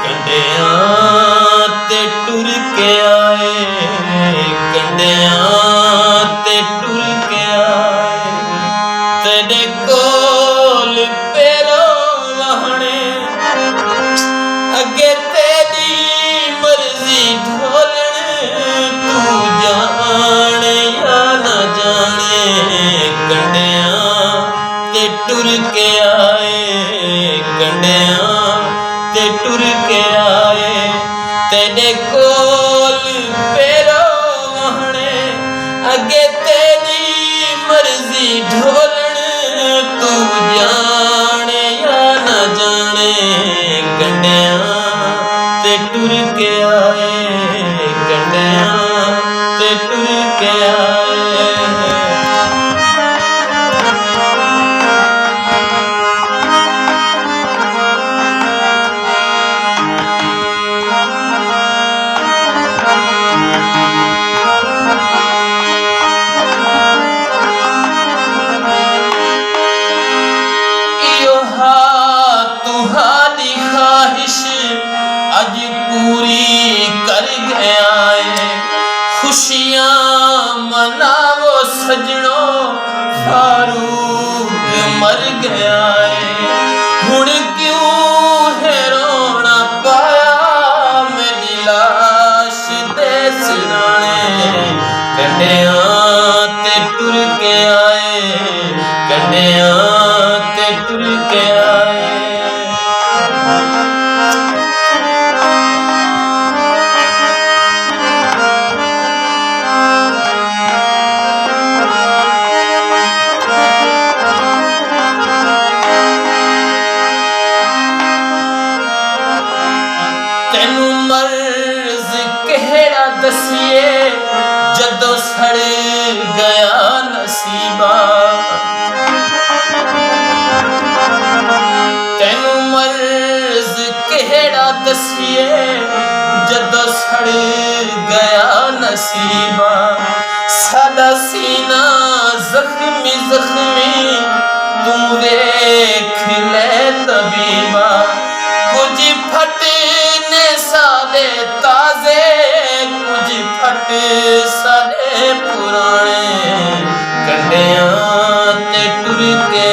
ਕੰਡਿਆਂ ਤੇ ਟੁਰ ਕੇ ਆਏ, ਕੰਡਿਆਂ ਤੇ ਟੁਰ ਕੇ ਆਏ, ਤੇਰੇ ਕੋਲ ਪੈਰੋਂ ਲਾਹਣੇ, ਅੱਗੇ ਤੇਰੀ ਮਰਜ਼ੀ ਢੋਲਣ, ਤੂੰ ਜਾਣੇ ਜਾਂ ਨਾ ਜਾਣੇ। ਕੰਡਿਆਂ ਤੇ ਟੁਰ ਕੇ ਆਏ, ਕੰਡਿਆਂ ਤੇ ਟੁਰ ਕੇ ਆਏ, ਤੇਰੇ ਕੋਲ ਪੈਰੋਂ ਲਾਹਣੇ, ਅੱਗੇ ਤੇਰੀ ਮਰਜ਼ੀ ਢੋਲਣ, ਤੂੰ ਜਾਣੇ ਜਾਂ ਨਾ ਜਾਣੇ। ਕੰਡਿਆਂ ਤੇ ਟੁਰ ਕੇ ਆਏ, ਕੰਡਿਆਂ ਤੇ ਟੁਰ ਕੇ ਆਏ। तुहारी ख्वाहिश अज पूरी कर गया है, खुशियां मनावो सजनो, फारूक मर गया है। हुण क्यों है रोना पाया, मेरी लाश दे सिराने। कंडियां ते टुर के आए, कंडियां ते टुर के आए। तेनू मर्ज केड़ा दसिए, जदों सड़ गया नसीबा। तेनू मर्ज केड़ा दसिए, जदों सड़ गया नसीबा। साडा सीना जख्मी जख्मी, तू वेख ले तबीबा। कुछ फट सादे ताजे, कुछ फट सादे पुराने। कंडियां ते टुर के